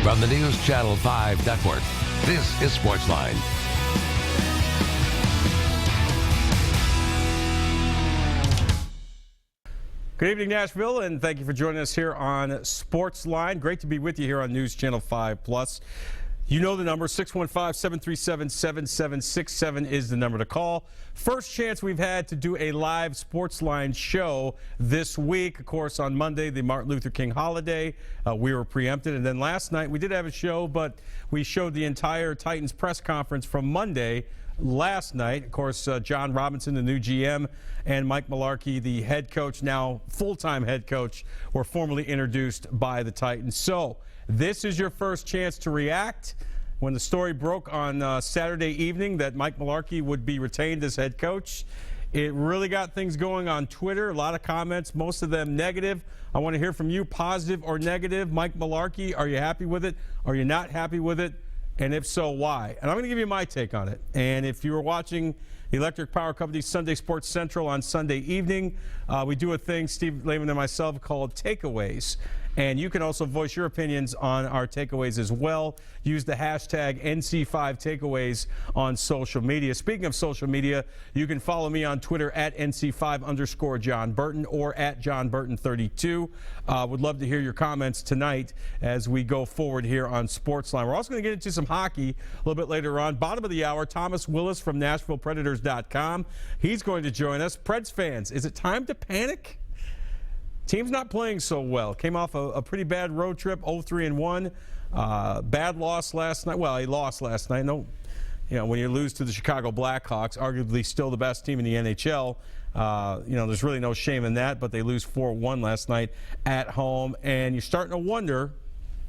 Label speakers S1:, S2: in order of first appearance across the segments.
S1: From the News Channel 5 Network, this is SportsLine.
S2: Good evening, Nashville, and thank you for joining us here on SportsLine. Great to be with you here on News Channel 5+. You know the number, 615-737-7767 is the number to call. First chance we've had to do a live SportsLine show this week. Of course, on Monday, the Martin Luther King holiday, we were preempted. And then last night, we did have a show, but we showed the entire Titans press conference from Monday last night. Of course, John Robinson, the new GM, and Mike Mularkey, the head coach, now full-time head coach, were formally introduced by the Titans. So this is your first chance to react. When the story broke on Saturday evening that Mike Mularkey would be retained as head coach, it really got things going on Twitter. A lot of comments, most of them negative. I want to hear from you, positive or negative. Mike Mularkey, are you happy with it? Are you not happy with it? And if so, why? And I'm going to give you my take on it. And if you were watching the Electric Power Company's Sunday Sports Central on Sunday evening, we do a thing, Steve Lehman and myself, called Takeaways. And you can also voice your opinions on our takeaways as well. Use the hashtag NC5Takeaways on social media. Speaking of social media, you can follow me on Twitter at NC5_John Burton or at John Burton32. Would love to hear your comments tonight as we go forward here on SportsLine. We're also going to get into some hockey a little bit later on. Bottom of the hour, Thomas Willis from NashvillePredators.com. He's going to join us. Preds fans, is it time to panic? Team's not playing so well. Came off a pretty bad road trip, 0-3-1. Bad loss last night. Well, he lost last night. No, when you lose to the Chicago Blackhawks, arguably still the best team in the NHL, there's really no shame in that. But they lose 4-1 last night at home, and you're starting to wonder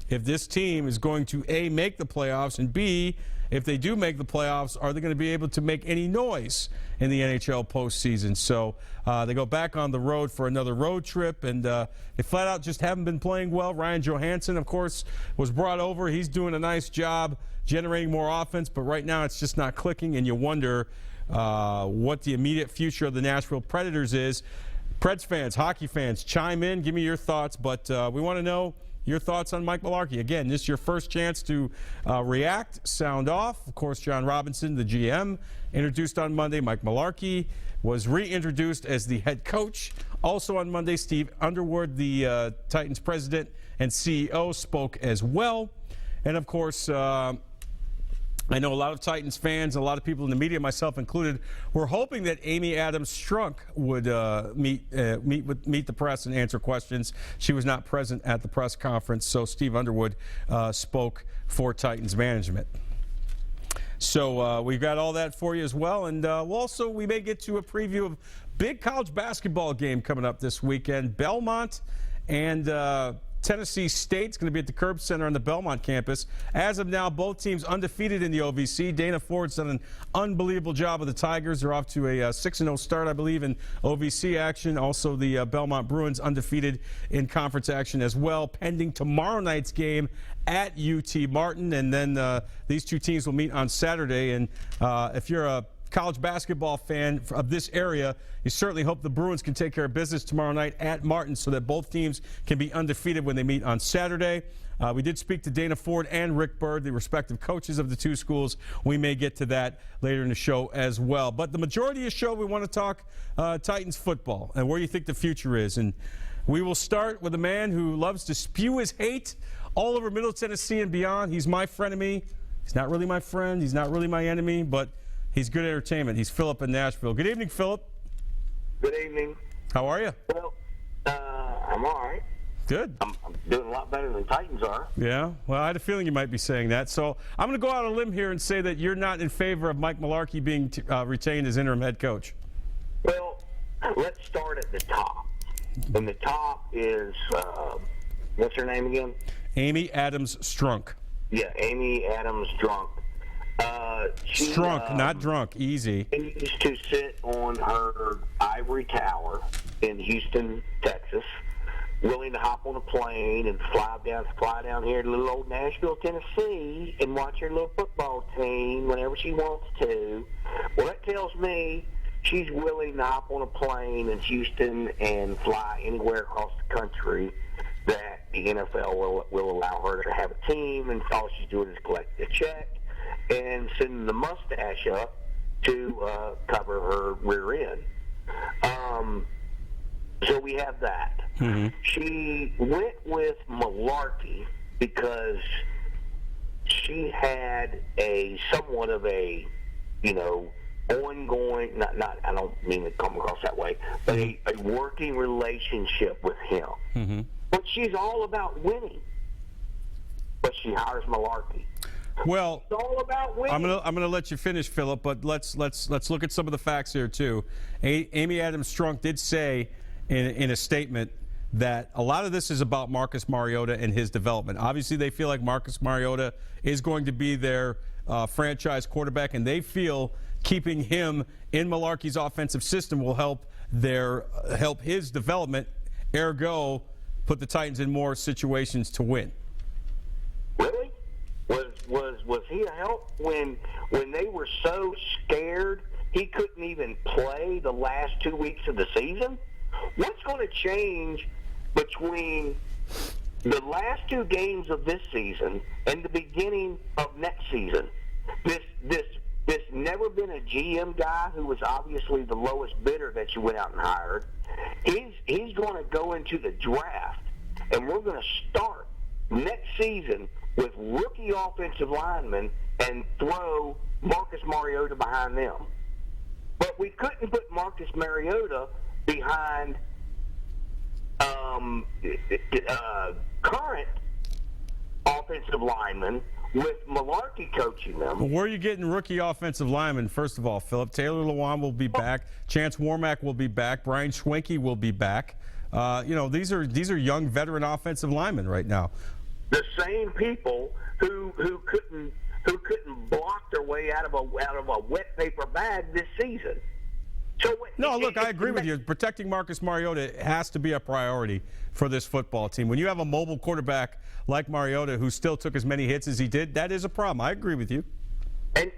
S2: if this team is going to A, make the playoffs, and B, if they do make the playoffs, are they going to be able to make any noise in the NHL postseason? So they go back on the road for another road trip, and they flat out just haven't been playing well. Ryan Johansson, of course, was brought over. He's doing a nice job generating more offense, but right now it's just not clicking, and you wonder what the immediate future of the Nashville Predators is. Preds fans, hockey fans, chime in. Give me your thoughts, but we want to know your thoughts on Mike Mularkey. Again, this is your first chance to react, sound off. Of course, John Robinson, the GM, introduced on Monday. Mike Mularkey was reintroduced as the head coach. Also on Monday, Steve Underwood, the Titans president and CEO, spoke as well. And, of course, I know a lot of Titans fans, a lot of people in the media, myself included, were hoping that Amy Adams Strunk would meet the press and answer questions. She was not present at the press conference, so Steve Underwood spoke for Titans management. So we've got all that for you as well, and we may get to a preview of big college basketball game coming up this weekend. Belmont and Tennessee State's going to be at the Curb Center on the Belmont campus. As of now, both teams undefeated in the OVC. Dana Ford's done an unbelievable job with the Tigers. They're off to a 6-0 start, I believe, in OVC action. Also, the Belmont Bruins undefeated in conference action as well, pending tomorrow night's game at UT Martin. And then these two teams will meet on Saturday. And if you're a college basketball fan of this area, you certainly hope the Bruins can take care of business tomorrow night at Martin so that both teams can be undefeated when they meet on Saturday. We did speak to Dana Ford and Rick Byrd, the respective coaches of the two schools. We may get to that later in the show as well. But the majority of the show, we want to talk Titans football and where you think the future is. And we will start with a man who loves to spew his hate all over Middle Tennessee and beyond. He's my frenemy. He's not really my friend. He's not really my enemy, but he's good entertainment. He's Philip in Nashville. Good evening, Philip.
S3: Good evening.
S2: How are you?
S3: Well, I'm all right.
S2: Good.
S3: I'm doing a lot better than Titans are.
S2: Yeah? Well, I had a feeling you might be saying that. So I'm going to go out on a limb here and say that you're not in favor of Mike Mularkey being retained as interim head coach.
S3: Well, let's start at the top. And the top is, what's her name again?
S2: Amy Adams Strunk.
S3: Yeah, Amy Adams Strunk.
S2: Strunk, not drunk. Easy.
S3: She used to sit on her ivory tower in Houston, Texas, willing to hop on a plane and fly down here to little old Nashville, Tennessee, and watch her little football team whenever she wants to. Well, that tells me she's willing to hop on a plane in Houston and fly anywhere across the country that the NFL will allow her to have a team, and all she's doing is collecting a check and sending the mustache up to cover her rear end. So we have that. Mm-hmm. She went with Malarkey because she had somewhat of a, ongoing, not I don't mean to come across that way, but a working relationship with him. Mm-hmm. But she's all about winning. But she hires Malarkey.
S2: Well,
S3: it's all about winning.
S2: I'm gonna let you finish, Philip, but let's look at some of the facts here too. Amy Adams Strunk did say in a statement that a lot of this is about Marcus Mariota and his development. Obviously, they feel like Marcus Mariota is going to be their franchise quarterback, and they feel keeping him in Malarkey's offensive system will help his development, ergo put the Titans in more situations to win.
S3: Really? Was he a help when they were so scared he couldn't even play the last 2 weeks of the season? What's going to change between the last 2 games of this season and the beginning of next season? This never been a GM guy who was obviously the lowest bidder that you went out and hired. He's going to go into the draft, and we're going to start next season with rookie offensive linemen and throw Marcus Mariota behind them. But we couldn't put Marcus Mariota behind current offensive linemen with Malarkey coaching them.
S2: Well, where are you getting rookie offensive linemen, first of all, Philip? Taylor Lewan will be back. Chance Warmack will be back. Brian Schwenke will be back. These are young veteran offensive linemen right now.
S3: The same people who couldn't block their way out of a wet paper bag this season. So
S2: look, I agree with you. Protecting Marcus Mariota has to be a priority for this football team. When you have a mobile quarterback like Mariota who still took as many hits as he did, that is a problem. I agree with you.
S3: And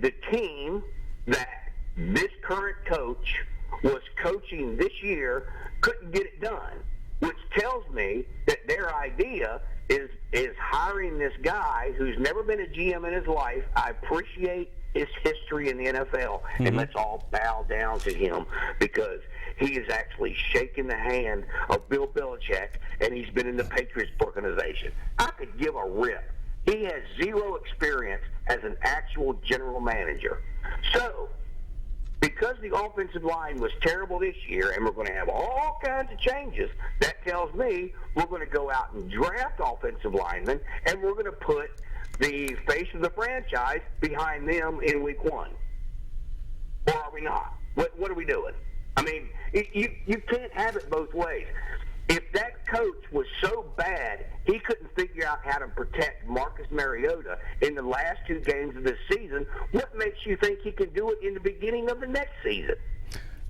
S3: the team that this current coach was coaching this year couldn't get it done, which tells me that their idea is hiring this guy who's never been a GM in his life. I appreciate his history in the NFL, and let's all bow down to him because he is actually shaking the hand of Bill Belichick, and he's been in the Patriots organization. I could give a rip. He has zero experience as an actual general manager. So, because the offensive line was terrible this year and we're going to have all kinds of changes, that tells me we're going to go out and draft offensive linemen, and we're going to put the face of the franchise behind them in week 1. Or are we not? What are we doing? I mean, you can't have it both ways. If that coach was so bad he couldn't figure out how to protect Marcus Mariota in the last 2 games of this season, what makes you think he can do it in the beginning of the next season?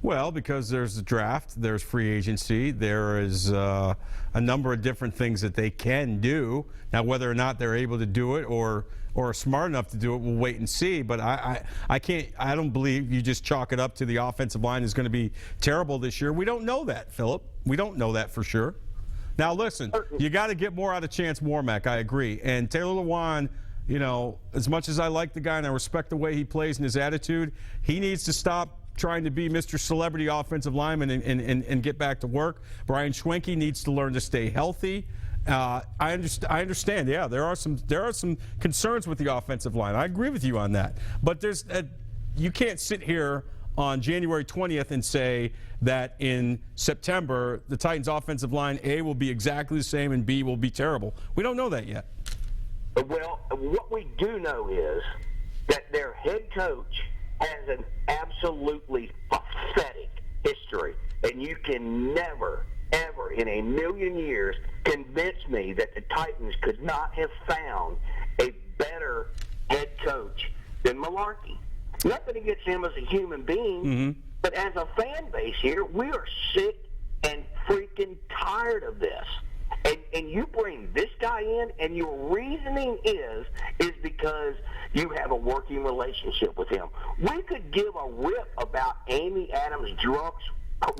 S2: Well, because there's the draft, there's free agency, there is a number of different things that they can do. Now, whether or not they're able to do it or are smart enough to do it, we'll wait and see. But I don't believe you just chalk it up to the offensive line is going to be terrible this year. We don't know that, Philip. We don't know that for sure. Now, listen, you got to get more out of Chance Warmack. I agree. And Taylor Lewan, as much as I like the guy and I respect the way he plays and his attitude, he needs to stop trying to be Mr. Celebrity offensive lineman and get back to work. Brian Schwenke needs to learn to stay healthy. I understand. Yeah, there are some concerns with the offensive line. I agree with you on that. But you can't sit here on January 20th and say that in September the Titans' offensive line, A, will be exactly the same and B, will be terrible. We don't know that yet.
S3: Well, what we do know is that their head coach has an absolutely pathetic history, and you can never, ever in a million years convince me that the Titans could not have found a better head coach than Malarkey. Nothing against him as a human being, but as a fan base here, we are sick and freaking tired of this. And you bring this guy in, and your reasoning is because you have a working relationship with him. We could give a rip about Amy Adams Strunk's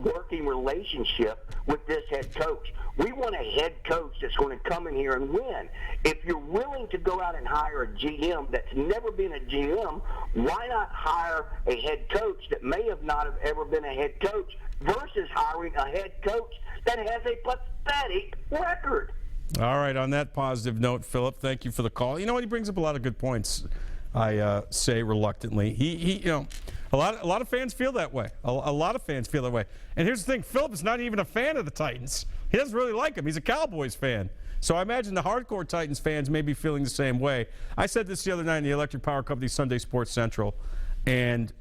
S3: working relationship with this head coach. We want a head coach that's going to come in here and win. If you're willing to go out and hire a GM that's never been a GM, why not hire a head coach that may have not have ever been a head coach versus hiring a head coach that has a pathetic record?
S2: All right, on that positive note, Philip, thank you for the call. You know what? He brings up a lot of good points, I say reluctantly. He you know, a lot of fans feel that way. A lot of fans feel that way. And here's the thing, Philip is not even a fan of the Titans. He doesn't really like them. He's a Cowboys fan. So I imagine the hardcore Titans fans may be feeling the same way. I said this the other night in the Electric Power Company Sunday Sports Central, and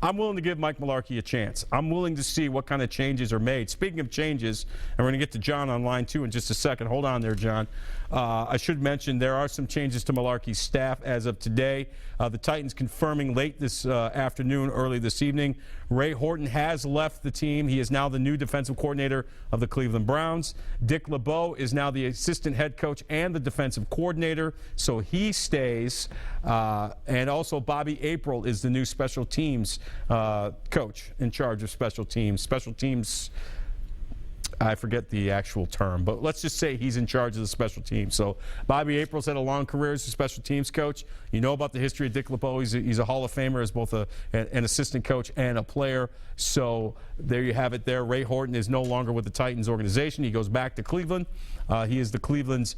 S2: I'm willing to give Mike Mularkey a chance. I'm willing to see what kind of changes are made. Speaking of changes, and we're going to get to John on line 2 in just a second. Hold on there, John. I should mention there are some changes to Mularkey's staff as of today. The Titans confirming late this afternoon, early this evening. Ray Horton has left the team. He is now the new defensive coordinator of the Cleveland Browns. Dick LeBeau is now the assistant head coach and the defensive coordinator, so he stays. And also Bobby April is the new special teams coach in charge of special teams. Special teams, I forget the actual term, but let's just say he's in charge of the special teams. So Bobby April's had a long career as a special teams coach. You know about the history of Dick LeBeau. He's a Hall of Famer as both an assistant coach and a player. So there you have it there. Ray Horton is no longer with the Titans organization. He goes back to Cleveland. He is the Cleveland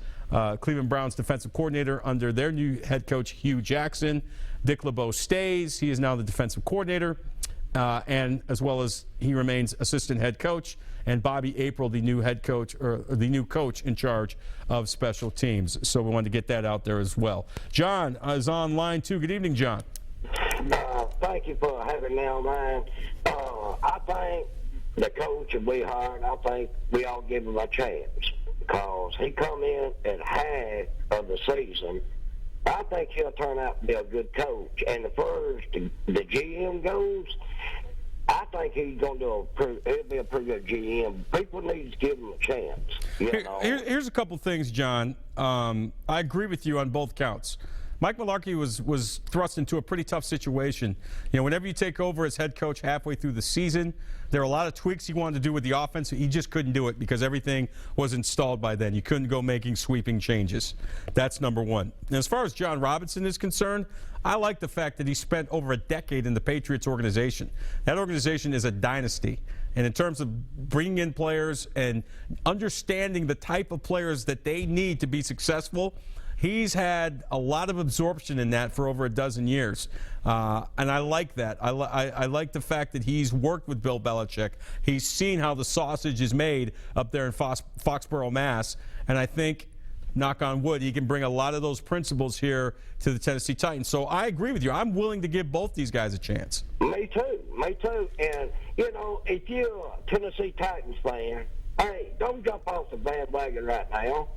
S2: Browns defensive coordinator under their new head coach, Hugh Jackson. Dick LeBeau stays. He is now the defensive coordinator. And as well as he remains assistant head coach, and Bobby April, the new head coach, or the new coach in charge of special teams. So we wanted to get that out there as well. John is on line 2. Good evening, John.
S4: Thank you for having me on line. I think the coach that we hired, I think we all give him a chance because he come in at half of the season. I think he'll turn out to be a good coach. And the first the GM goes, I think he's going to he'll be a pretty good GM. People need to give him a chance.
S2: Here's a couple things, John. I agree with you on both counts. Mike Mularkey was thrust into a pretty tough situation. You know, whenever you take over as head coach halfway through the season, there are a lot of tweaks he wanted to do with the offense. He just couldn't do it because everything was installed by then. You couldn't go making sweeping changes. That's number one. And as far as John Robinson is concerned, I like the fact that he spent over a decade in the Patriots organization. That organization is a dynasty. And in terms of bringing in players and understanding the type of players that they need to be successful, he's had a lot of absorption in that for over a dozen years. And I like that. I like the fact that he's worked with Bill Belichick. He's seen how the sausage is made up there in Foxborough, Mass. And I think, knock on wood, he can bring a lot of those principles here to the Tennessee Titans. So I agree with you. I'm willing to give both these guys a chance.
S4: Me too. Me too. And, you know, if you're a Tennessee Titans fan, hey, don't jump off the bandwagon right now.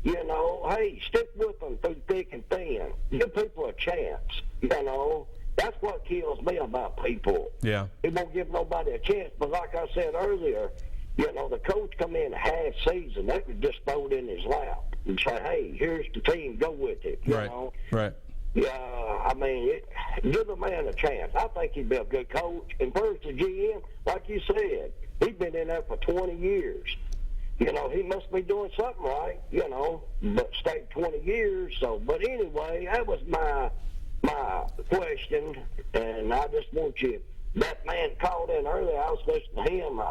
S4: You know, hey, stick with them through thick and thin. Give people a chance. You know, that's what kills me about people.
S2: Yeah.
S4: He won't give nobody a chance. But like I said earlier, you know, the coach come in half season, they could just throw it in his lap and say, hey, here's the team, go with it. You know?
S2: Right.
S4: Yeah, I mean, give the man a chance. I think he'd be a good coach. And first, the GM, like you said, he's been in there for 20 years. You know, he must be doing something right, you know, but stayed 20 years. So, but anyway, that was my question, and I just want you, that man called in earlier, I was listening to him,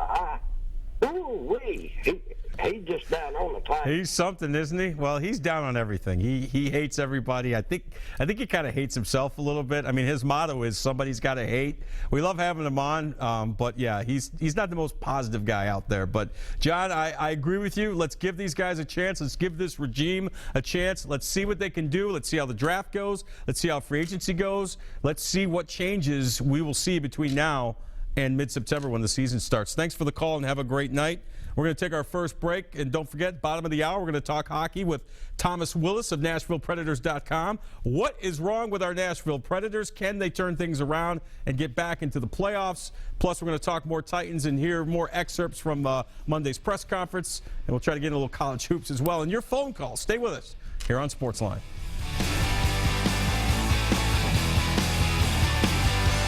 S4: he's just down on the Titans.
S2: He's something, isn't he? Well, he's down on everything. He hates everybody. I think he kind of hates himself a little bit. I mean, his motto is somebody's got to hate. We love having him on, but yeah, he's not the most positive guy out there. But John, I agree with you. Let's give these guys a chance. Let's give this regime a chance. Let's see what they can do. Let's see how the draft goes. Let's see how free agency goes. Let's see what changes we will see between now and mid-September when the season starts. Thanks for the call and have a great night. We're going to take our first break, and don't forget, bottom of the hour, we're going to talk hockey with Thomas Willis of NashvillePredators.com. What is wrong with our Nashville Predators? Can they turn things around and get back into the playoffs? Plus, we're going to talk more Titans and hear more excerpts from Monday's press conference, and we'll try to get a little college hoops as well. And your phone call. Stay with us here on SportsLine.